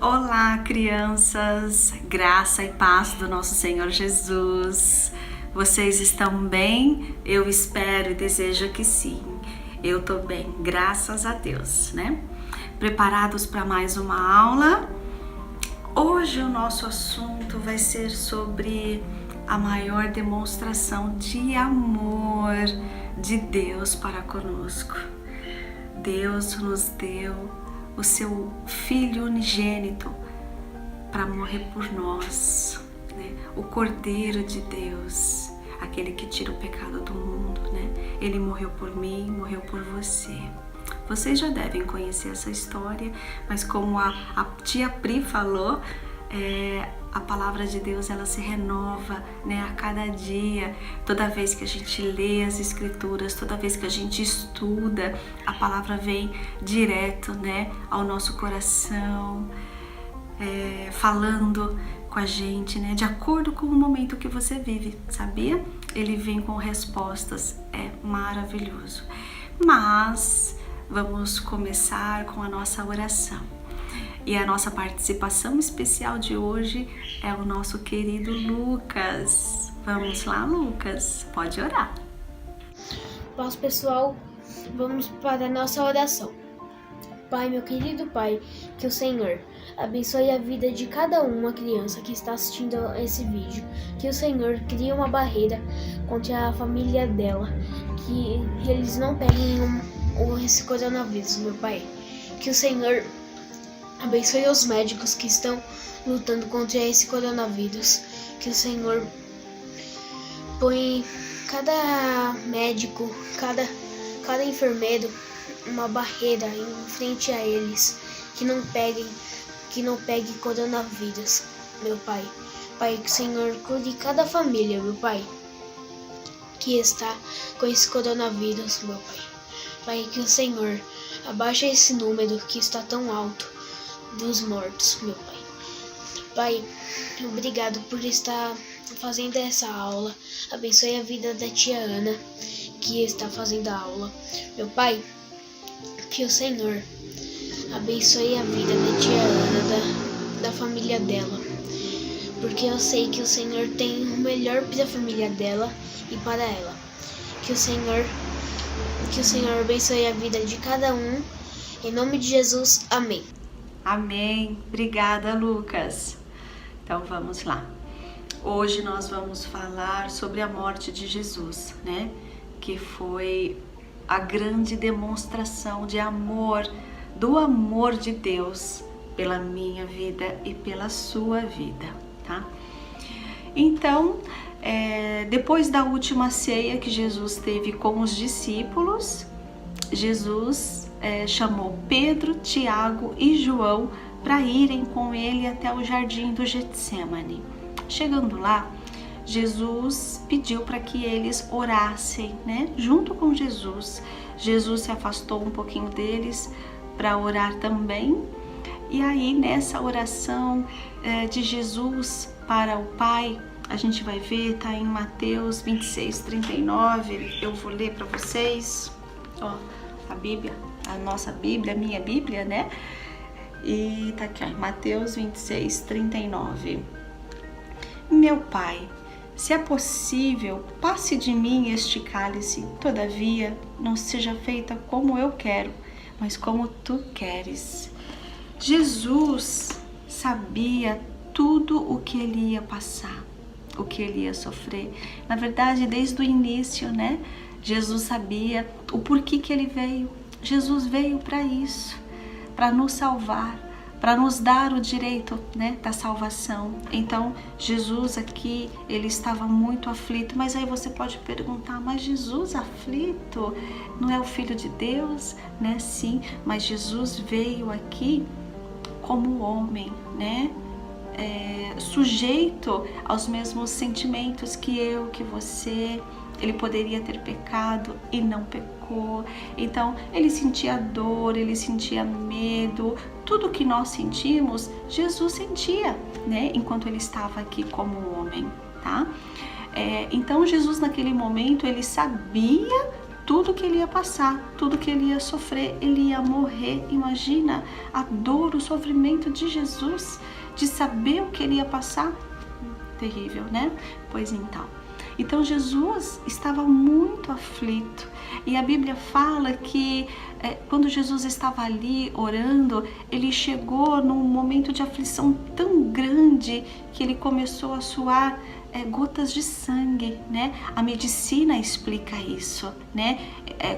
Olá, crianças, graça e paz do nosso Senhor Jesus. Vocês estão bem? Eu espero e desejo que sim. Eu tô bem, graças a Deus, né? Preparados para mais uma aula? Hoje o nosso assunto vai ser sobre a maior demonstração de amor de Deus para conosco. Deus nos deu o seu Filho unigênito para morrer por nós, né? O Cordeiro de Deus, aquele que tira o pecado do mundo, né? Ele morreu por mim, morreu por você. Vocês já devem conhecer essa história, mas como a tia Pri falou, a palavra de Deus ela se renova, né, a cada dia. Toda vez que a gente lê as escrituras, toda vez que a gente estuda, a palavra vem direto, né, ao nosso coração, falando com a gente, né, de acordo com o momento que você vive, sabia? Ele vem com respostas, é maravilhoso. Mas vamos começar com a nossa oração. E a nossa participação especial de hoje é o nosso querido Lucas. Vamos lá, Lucas, pode orar. Paz, pessoal, vamos para a nossa oração. Pai, meu querido Pai, que o Senhor abençoe a vida de cada uma criança que está assistindo esse vídeo. Que o Senhor crie uma barreira contra a família dela, que eles não peguem esse coronavírus, meu Pai. Que o Senhor abençoe os médicos que estão lutando contra esse coronavírus. Que o Senhor põe cada médico, cada enfermeiro uma barreira em frente a eles, que não pegue coronavírus, meu Pai. Pai, que o Senhor cuide cada família, meu Pai, que está com esse coronavírus, meu Pai. Pai, que o Senhor abaixe esse número que está tão alto dos mortos, meu Pai. Pai, obrigado por estar fazendo essa aula. Abençoe a vida da tia Ana, que está fazendo a aula. Meu Pai, que o Senhor abençoe a vida da tia Ana, da família dela, porque eu sei que o Senhor tem o melhor para a família dela e para ela. Que o Senhor abençoe a vida de cada um. Em nome de Jesus, amém. Amém. Obrigada, Lucas. Então vamos lá. Hoje nós vamos falar sobre a morte de Jesus, né? Que foi a grande demonstração de amor, do amor de Deus pela minha vida e pela sua vida, tá? Então, depois da última ceia que Jesus teve com os discípulos, Jesus chamou Pedro, Tiago e João para irem com ele até o jardim do Getsemane. Chegando lá, Jesus pediu para que eles orassem, né? Junto com Jesus. Jesus se afastou um pouquinho deles para orar também. E aí, nessa oração de Jesus para o Pai, a gente vai ver, tá em Mateus 26:39. Eu vou ler para vocês. Ó, a Bíblia, a nossa Bíblia, a minha Bíblia, né? E tá aqui, ó, Mateus 26:39. Meu Pai, se é possível, passe de mim este cálice, todavia não seja feita como eu quero, mas como tu queres. Jesus sabia tudo o que ele ia passar, o que ele ia sofrer. Na verdade, desde o início, né? Jesus sabia o porquê que ele veio. Jesus veio para isso, para nos salvar, para nos dar o direito, né, da salvação. Então, Jesus aqui, ele estava muito aflito, mas aí você pode perguntar, mas Jesus aflito não é o Filho de Deus, né? Sim, mas Jesus veio aqui como homem, né? Sujeito aos mesmos sentimentos que eu, que você. Ele poderia ter pecado e não pecou. Então, ele sentia dor, ele sentia medo. Tudo que nós sentimos, Jesus sentia, né? Enquanto ele estava aqui como homem, tá? Então, Jesus naquele momento, ele sabia tudo que ele ia passar, tudo que ele ia sofrer, ele ia morrer. Imagina a dor, o sofrimento de Jesus, de saber o que ele ia passar. Terrível, né? Pois então Jesus estava muito aflito, e a Bíblia fala que quando Jesus estava ali orando, ele chegou num momento de aflição tão grande que ele começou a suar gotas de sangue, né? A medicina explica isso, né?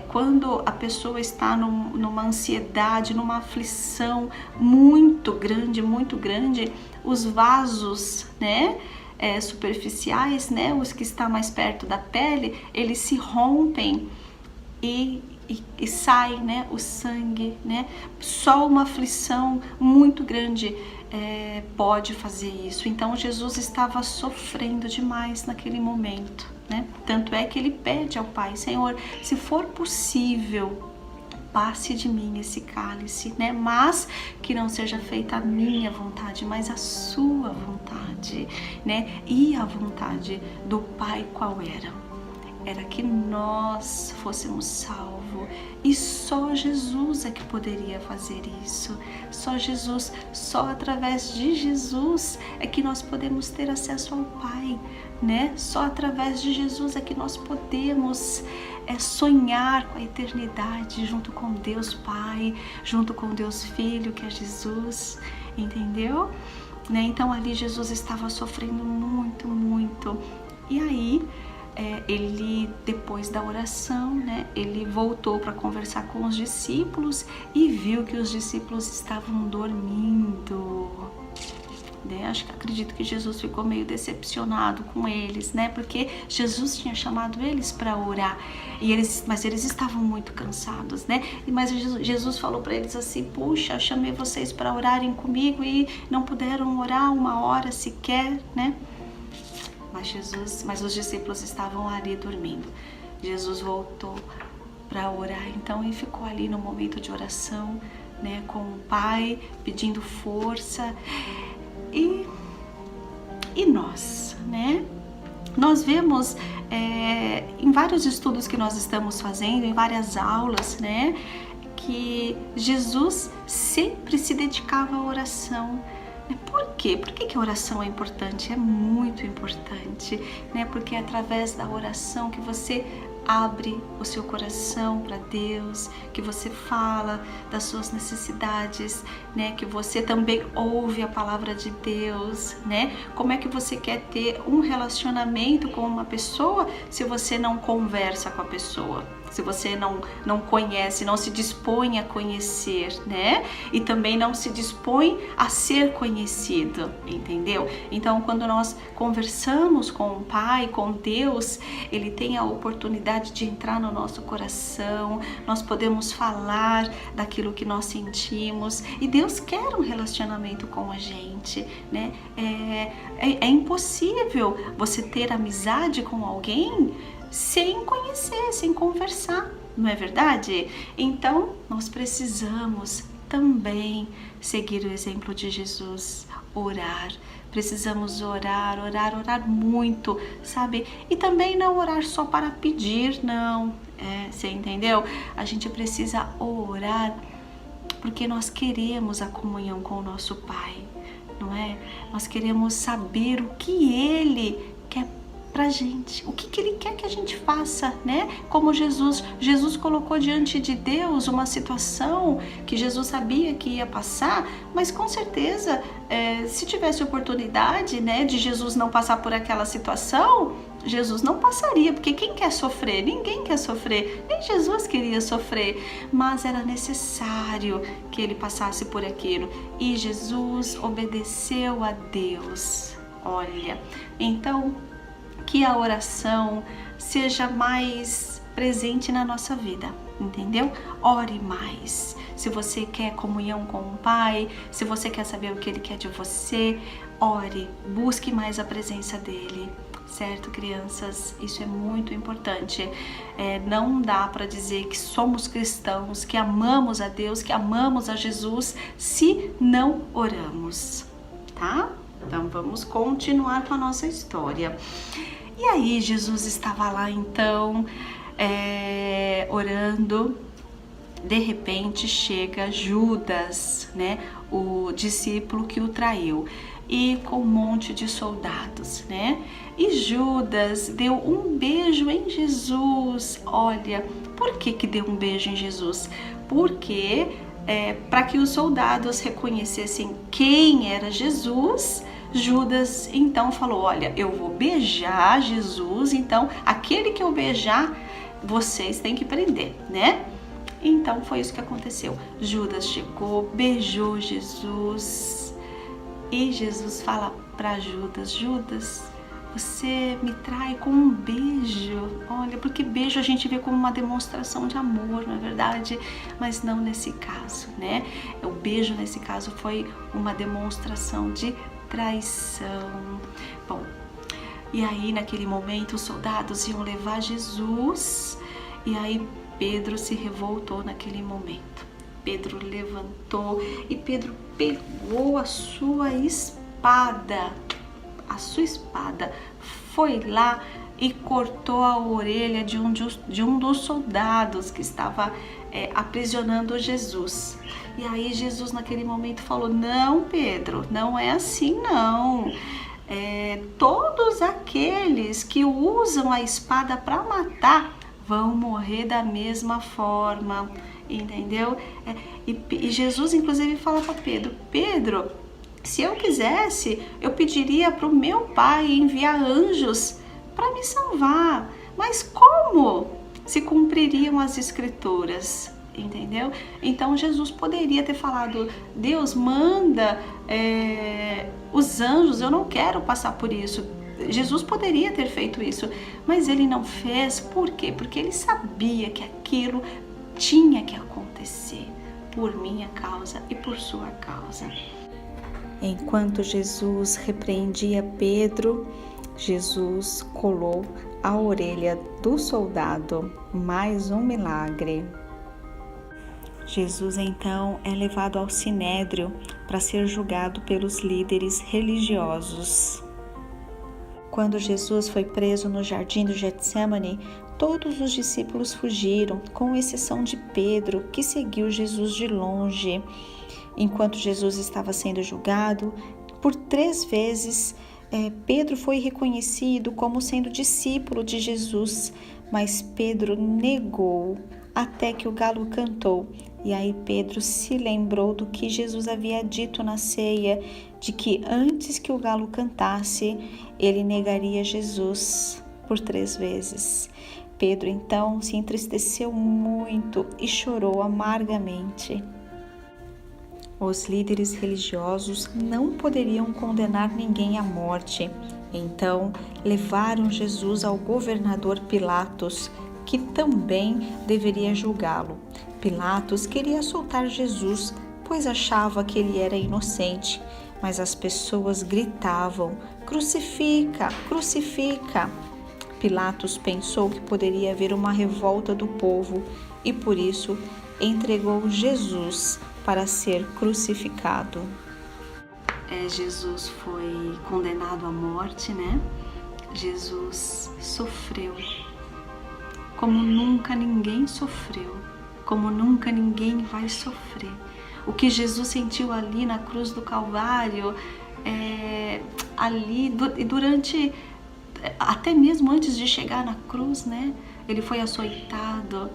Quando a pessoa está numa ansiedade, numa aflição muito grande, os vasos, né? Superficiais, né? Os que estão mais perto da pele, eles se rompem e sai, né? O sangue, né? Só uma aflição muito grande pode fazer isso. Então Jesus estava sofrendo demais naquele momento, né? Tanto é que ele pede ao Pai: Senhor, se for possível, passe de mim esse cálice, né? Mas que não seja feita a minha vontade, mas a sua vontade, né? E a vontade do Pai qual era? Era que nós fôssemos salvos, e só Jesus é que poderia fazer isso. Só Jesus, só através de Jesus é que nós podemos ter acesso ao Pai, né? Só através de Jesus é que nós podemos sonhar com a eternidade junto com Deus Pai, junto com Deus Filho, que é Jesus, entendeu? Né? Então ali Jesus estava sofrendo muito, e aí ele, depois da oração, né, ele voltou para conversar com os discípulos e viu que os discípulos estavam dormindo. Acredito que Jesus ficou meio decepcionado com eles, né? Porque Jesus tinha chamado eles para orar, mas eles estavam muito cansados, né? Mas Jesus falou para eles assim: puxa, eu chamei vocês para orarem comigo e não puderam orar uma hora sequer, né? Mas os discípulos estavam ali dormindo. Jesus voltou para orar, então, e ficou ali no momento de oração, né, com o Pai, pedindo força. E nós, né? Nós vemos em vários estudos que nós estamos fazendo, em várias aulas, né, que Jesus sempre se dedicava à oração. Por quê? Por que a oração é importante? É muito importante, né? Porque é através da oração que você abre o seu coração para Deus, que você fala das suas necessidades, né? Que você também ouve a palavra de Deus, né? Como é que você quer ter um relacionamento com uma pessoa se você não conversa com a pessoa? Se você não conhece, não se dispõe a conhecer, né? E também não se dispõe a ser conhecido, entendeu? Então, quando nós conversamos com o Pai, com Deus, Ele tem a oportunidade de entrar no nosso coração, nós podemos falar daquilo que nós sentimos, e Deus quer um relacionamento com a gente, né? É impossível você ter amizade com alguém sem conhecer, sem conversar, não é verdade? Então, nós precisamos também seguir o exemplo de Jesus, orar. Precisamos orar muito, sabe? E também não orar só para pedir, não. Você entendeu? A gente precisa orar porque nós queremos a comunhão com o nosso Pai, não é? Nós queremos saber o que Ele quer pra gente, o que Ele quer que a gente faça, né? Como Jesus colocou diante de Deus uma situação que Jesus sabia que ia passar, mas com certeza, se tivesse oportunidade, né, de Jesus não passar por aquela situação, Jesus não passaria, porque quem quer sofrer? Ninguém quer sofrer, nem Jesus queria sofrer, mas era necessário que Ele passasse por aquilo, e Jesus obedeceu a Deus. Olha, então, que a oração seja mais presente na nossa vida, entendeu? Ore mais. Se você quer comunhão com o Pai, se você quer saber o que Ele quer de você, ore, busque mais a presença dEle, certo, crianças? Isso é muito importante. Não dá para dizer que somos cristãos, que amamos a Deus, que amamos a Jesus, se não oramos, tá? Então vamos continuar com a nossa história. E aí Jesus estava lá então orando, de repente chega Judas, né, o discípulo que o traiu, e com um monte de soldados, né? E Judas deu um beijo em Jesus. Olha, por que deu um beijo em Jesus? Porque para que os soldados reconhecessem quem era Jesus, Judas então falou: olha, eu vou beijar Jesus, então aquele que eu beijar, vocês têm que prender, né? Então foi isso que aconteceu. Judas chegou, beijou Jesus, e Jesus fala para Judas: Judas, você me trai com um beijo. Olha, porque beijo a gente vê como uma demonstração de amor, não é verdade? Mas não nesse caso, né? O beijo nesse caso foi uma demonstração de traição. Bom, e aí naquele momento os soldados iam levar Jesus, e aí Pedro se revoltou naquele momento. Pedro levantou e Pedro pegou a sua espada, foi lá e cortou a orelha de um dos soldados que estava aprisionando Jesus. E aí Jesus naquele momento falou: não, Pedro, não é assim não. Todos aqueles que usam a espada para matar vão morrer da mesma forma, entendeu? E Jesus inclusive fala para Pedro: Pedro, se eu quisesse, eu pediria para o meu Pai enviar anjos para me salvar, mas como se cumpririam as escrituras? Entendeu? Então Jesus poderia ter falado: Deus, manda os anjos, eu não quero passar por isso. Jesus poderia ter feito isso, mas ele não fez. Por quê? Porque ele sabia que aquilo tinha que acontecer por minha causa e por sua causa. Enquanto Jesus repreendia Pedro, Jesus colou a orelha do soldado. Mais um milagre. Jesus então é levado ao sinédrio para ser julgado pelos líderes religiosos. Quando Jesus foi preso no jardim do Getsêmani, todos os discípulos fugiram, com exceção de Pedro, que seguiu Jesus de longe. Enquanto Jesus estava sendo julgado, por 3 vezes, Pedro foi reconhecido como sendo discípulo de Jesus, mas Pedro negou até que o galo cantou. E aí Pedro se lembrou do que Jesus havia dito na ceia, de que antes que o galo cantasse, ele negaria Jesus por 3 vezes. Pedro então se entristeceu muito e chorou amargamente. Os líderes religiosos não poderiam condenar ninguém à morte. Então levaram Jesus ao governador Pilatos, que também deveria julgá-lo. Pilatos queria soltar Jesus, pois achava que ele era inocente, mas as pessoas gritavam: crucifica, crucifica! Pilatos pensou que poderia haver uma revolta do povo e por isso entregou Jesus para ser crucificado. Jesus foi condenado à morte, né? Jesus sofreu como nunca ninguém sofreu, como nunca ninguém vai sofrer. O que Jesus sentiu ali na cruz do Calvário, durante, até mesmo antes de chegar na cruz, né? Ele foi açoitado,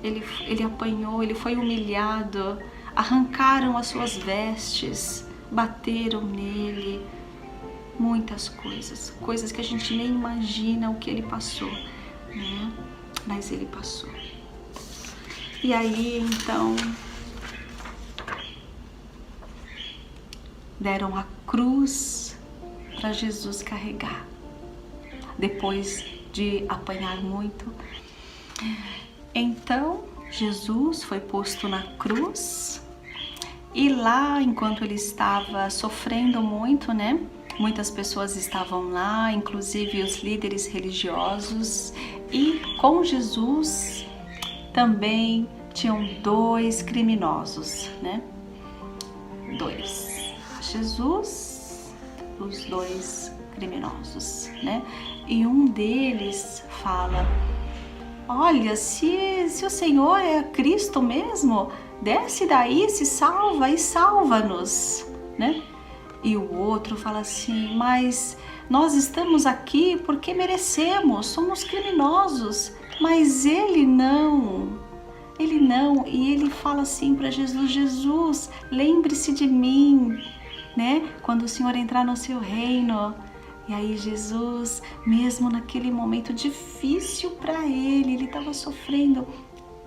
ele apanhou, ele foi humilhado, arrancaram as suas vestes, bateram nele, muitas coisas que a gente nem imagina o que ele passou, né? Mas ele passou. E aí então deram a cruz para Jesus carregar, depois de apanhar muito. Então Jesus foi posto na cruz e lá, enquanto ele estava sofrendo muito, né? Muitas pessoas estavam lá, inclusive os líderes religiosos, e com Jesus também tinham 2 criminosos, né? 2. Jesus, os 2 criminosos, né? E um deles fala: olha, se o Senhor é Cristo mesmo, desce daí, se salva e salva-nos, né? E o outro fala assim, mas nós estamos aqui porque merecemos, somos criminosos, mas ele não, e ele fala assim para Jesus, Jesus, lembre-se de mim, né? Quando o Senhor entrar no seu reino. E aí Jesus, mesmo naquele momento difícil para ele estava sofrendo,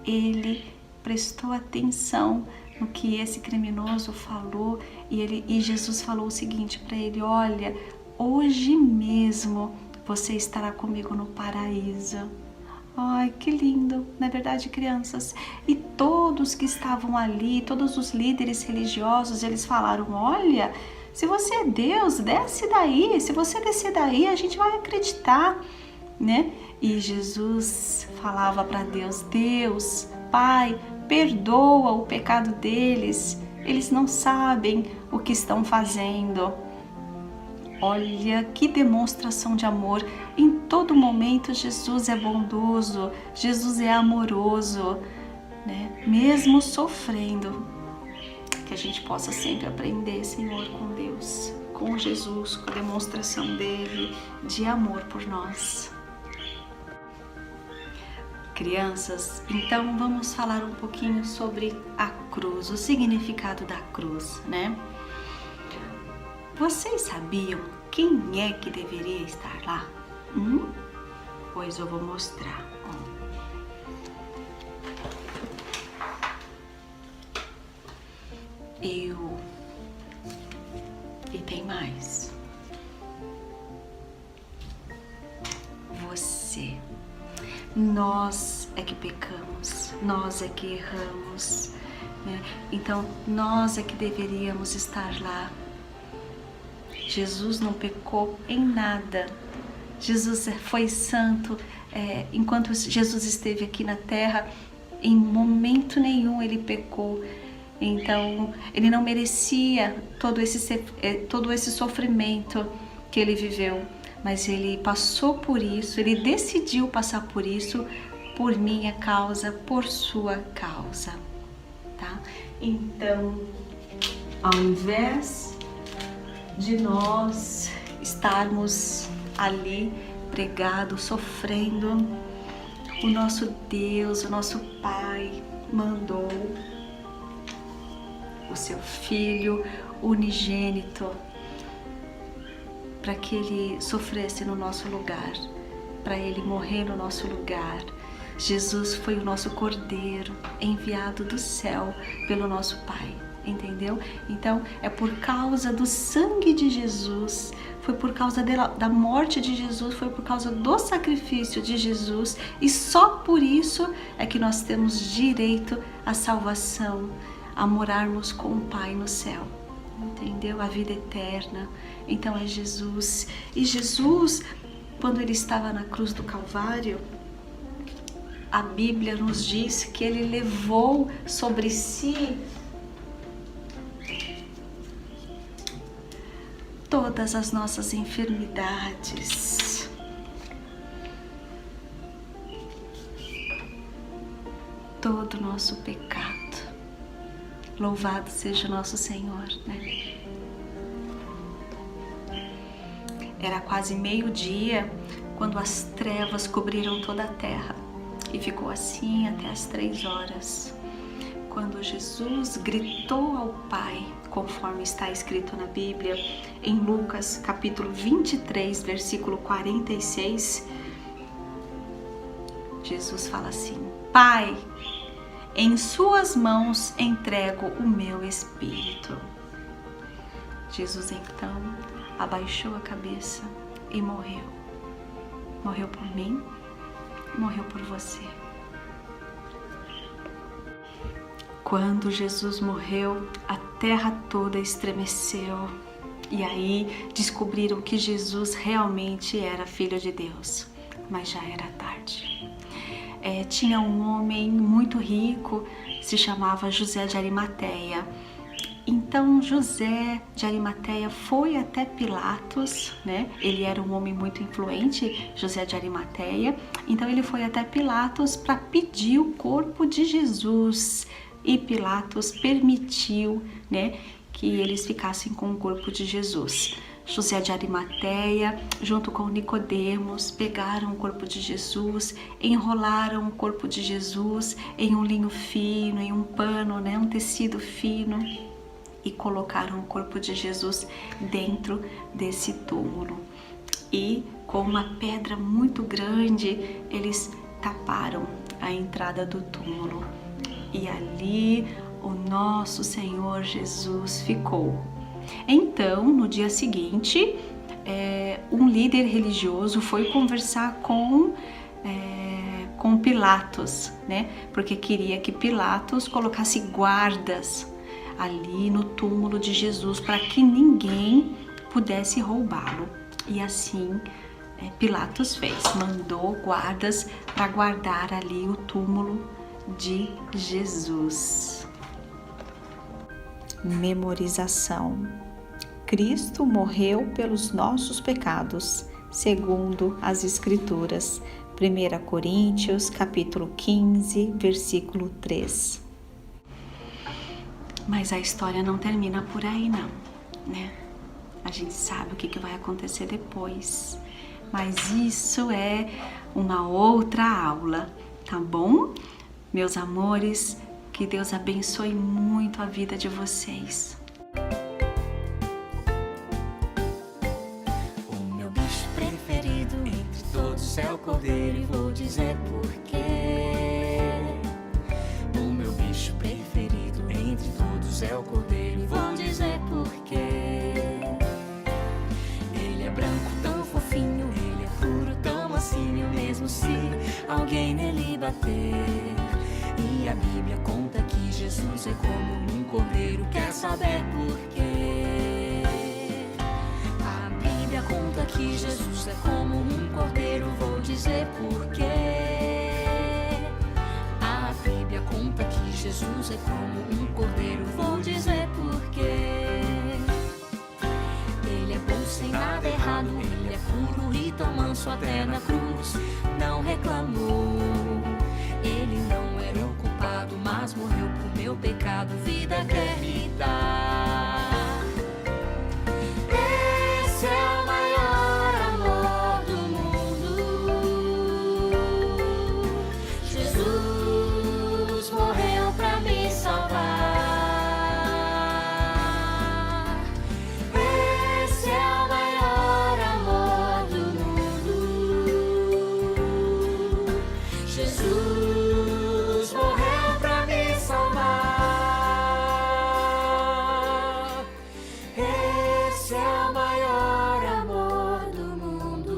ele prestou atenção no que esse criminoso falou e Jesus falou o seguinte para ele, olha, hoje mesmo você estará comigo no paraíso. Ai, que lindo, não é verdade, crianças? E todos que estavam ali, todos os líderes religiosos, eles falaram, olha, se você é Deus, desce daí, se você descer daí, a gente vai acreditar, né? E Jesus falava para Deus, Deus, Pai, perdoa o pecado deles, eles não sabem o que estão fazendo. Olha que demonstração de amor, em todo momento Jesus é bondoso, Jesus é amoroso, né? Mesmo sofrendo, que a gente possa sempre aprender, Senhor, com Deus, com Jesus, com a demonstração dele de amor por nós. Crianças, então vamos falar um pouquinho sobre a cruz, o significado da cruz, né? Vocês sabiam quem é que deveria estar lá? Pois eu vou mostrar. Eu. E tem mais. Você. Nós é que pecamos, nós é que erramos, né? Então nós é que deveríamos estar lá. Jesus não pecou em nada. Jesus foi santo. Enquanto Jesus esteve aqui na terra, em momento nenhum ele pecou. Então, ele não merecia todo esse sofrimento que ele viveu, mas ele passou por isso, ele decidiu passar por isso, por minha causa, por sua causa, tá? Então, ao invés de nós estarmos ali pregados, sofrendo, o nosso Deus, o nosso Pai mandou o seu Filho unigênito para que ele sofresse no nosso lugar, para ele morrer no nosso lugar. Jesus foi o nosso Cordeiro enviado do céu pelo nosso Pai, entendeu? Então é por causa do sangue de Jesus, foi por causa da morte de Jesus, foi por causa do sacrifício de Jesus, e só por isso é que nós temos direito à salvação, a morarmos com o Pai no céu, entendeu? A vida eterna. Então é Jesus. E Jesus, quando ele estava na cruz do Calvário, a Bíblia nos diz que ele levou sobre si todas as nossas enfermidades, todo o nosso pecado. Louvado seja nosso Senhor, né? Era quase meio-dia quando as trevas cobriram toda a terra e ficou assim até as 3 horas. Quando Jesus gritou ao Pai, conforme está escrito na Bíblia, em Lucas capítulo 23, versículo 46, Jesus fala assim: Pai, em suas mãos entrego o meu espírito. Jesus então abaixou a cabeça e morreu. Morreu por mim, morreu por você. Quando Jesus morreu, a terra toda estremeceu. E aí descobriram que Jesus realmente era Filho de Deus. Mas já era tarde. Tinha um homem muito rico, se chamava José de Arimateia. Então José de Arimateia foi até Pilatos, né? Ele era um homem muito influente, José de Arimateia, Então ele foi até Pilatos para pedir o corpo de Jesus, e Pilatos permitiu, né, que eles ficassem com o corpo de Jesus. José de Arimateia, junto com Nicodemos, pegaram o corpo de Jesus, enrolaram o corpo de Jesus em um linho fino, em um pano, né, um tecido fino, e colocaram o corpo de Jesus dentro desse túmulo. E com uma pedra muito grande, eles taparam a entrada do túmulo. E ali o nosso Senhor Jesus ficou. Então, no dia seguinte, um líder religioso foi conversar com Pilatos, né? Porque queria que Pilatos colocasse guardas ali no túmulo de Jesus para que ninguém pudesse roubá-lo. E assim Pilatos fez, mandou guardas para guardar ali o túmulo de Jesus. Memorização. Cristo morreu pelos nossos pecados, segundo as Escrituras. 1 Coríntios, capítulo 15, versículo 3. Mas a história não termina por aí não, né? A gente sabe o que vai acontecer depois, mas isso é uma outra aula, tá bom? Meus amores, que Deus abençoe muito a vida de vocês. O meu bicho preferido entre todos é o cordeiro, e vou dizer por quê. O meu bicho preferido entre todos é o cordeiro, e vou dizer por quê. Ele é branco, tão fofinho, ele é puro, tão mansinho, mesmo se alguém nele bater. E a Bíblia conta que Jesus é como um cordeiro, quer saber por quê? A Bíblia conta que Jesus é como um cordeiro, vou dizer por quê? A Bíblia conta que Jesus é como um cordeiro, vou dizer por quê? Ele é bom sem nada errado, ele é puro e tão manso até na cruz, não reclamou. Ele não era o culpado, mas morreu por meu pecado, vida quer me dar. Esse é o maior amor do mundo. Jesus morreu pra me salvar. Esse é o maior amor do mundo. Jesus morreu pra me salvar. Esse é o maior amor do mundo.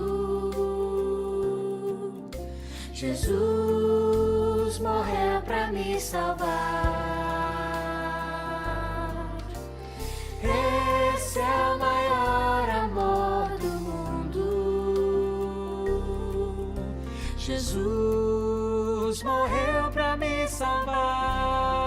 Jesus morreu pra me salvar. Esse é o maior amor do mundo. Jesus morreu pra me salvar.